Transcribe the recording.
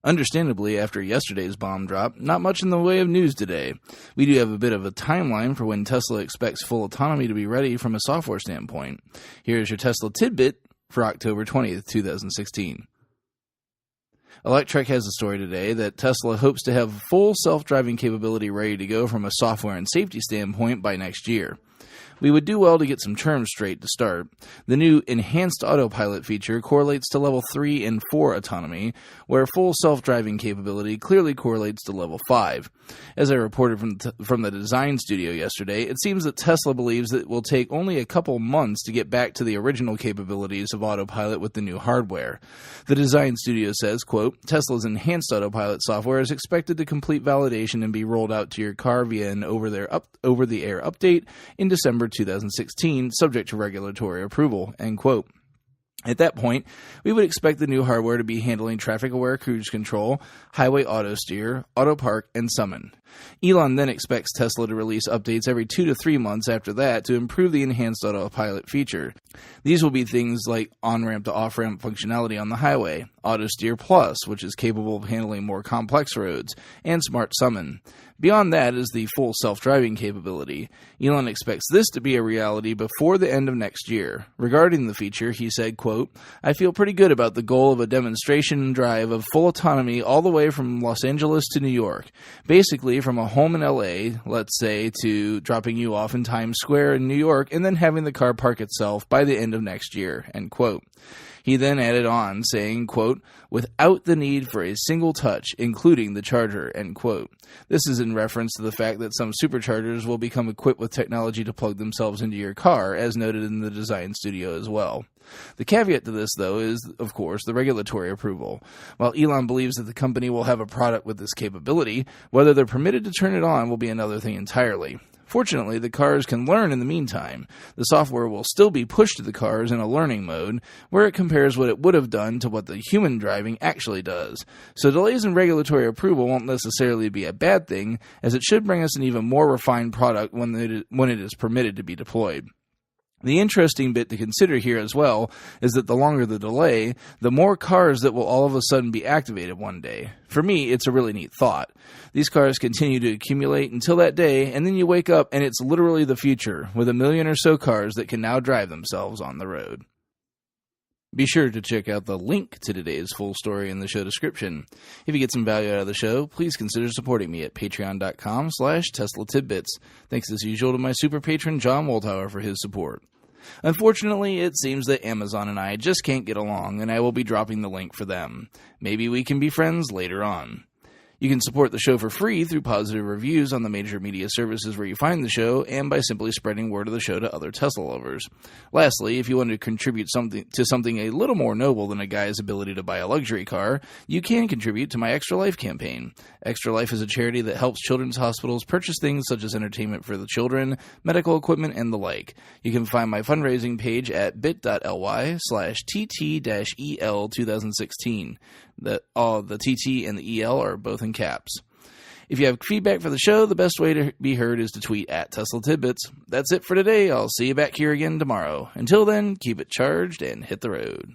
Understandably, after yesterday's bomb drop, not much in the way of news today. We do have a bit of a timeline for when Tesla expects full autonomy to be ready from a software standpoint. Here's your Tesla tidbit for October 20th, 2016. Electrek has a story today that Tesla hopes to have full self-driving capability ready to go from a software and safety standpoint by next year. We would do well to get some terms straight to start. The new Enhanced Autopilot feature correlates to Level 3 and 4 autonomy, where full self-driving capability clearly correlates to Level 5. As I reported from the design studio yesterday, it seems that Tesla believes that it will take only a couple months to get back to the original capabilities of Autopilot with the new hardware. The design studio says, quote, Tesla's Enhanced Autopilot software is expected to complete validation and be rolled out to your car via an over-the-air update in December 2016, subject to regulatory approval, end quote. At that point, we would expect the new hardware to be handling traffic-aware cruise control, highway auto steer, auto park, and summon. Elon then expects Tesla to release updates every 2 to 3 months after that to improve the enhanced autopilot feature. These will be things like on-ramp to off-ramp functionality on the highway, Auto Steer Plus, which is capable of handling more complex roads, and Smart Summon. Beyond that is the full self-driving capability. Elon expects this to be a reality before the end of next year. Regarding the feature, he said, quote, I feel pretty good about the goal of a demonstration drive of full autonomy all the way from Los Angeles to New York. Basically, from a home in LA, let's say, to dropping you off in Times Square in New York and then having the car park itself by the end of next year, end quote. He then added on, saying, quote, without the need for a single touch, including the charger, end quote. This is in reference to the fact that some superchargers will become equipped with technology to plug themselves into your car, as noted in the design studio as well. The caveat to this, though, is, of course, the regulatory approval. While Elon believes that the company will have a product with this capability, whether they're permitted to turn it on will be another thing entirely. Fortunately, the cars can learn in the meantime. The software will still be pushed to the cars in a learning mode, where it compares what it would have done to what the human driving actually does. So delays in regulatory approval won't necessarily be a bad thing, as it should bring us an even more refined product when it is permitted to be deployed. The interesting bit to consider here as well is that the longer the delay, the more cars that will all of a sudden be activated one day. For me, it's a really neat thought. These cars continue to accumulate until that day, and then you wake up and it's literally the future, with 1 million or so cars that can now drive themselves on the road. Be sure to check out the link to today's full story in the show description. If you get some value out of the show, please consider supporting me at patreon.com/Tesla Tidbits. Thanks as usual to my super patron John Woltauer for his support. Unfortunately, it seems that Amazon and I just can't get along, and I will be dropping the link for them. Maybe we can be friends later on. You can support the show for free through positive reviews on the major media services where you find the show, and by simply spreading word of the show to other Tesla lovers. Lastly, if you want to contribute something a little more noble than a guy's ability to buy a luxury car, you can contribute to my Extra Life campaign. Extra Life is a charity that helps children's hospitals purchase things such as entertainment for the children, medical equipment, and the like. You can find my fundraising page at bit.ly/TT-EL2016. The TT and the EL are both in caps. If you have feedback for the show, the best way to be heard is to tweet at Tesla Tidbits. That's it for today. I'll see you back here again tomorrow. Until then, keep it charged and hit the road.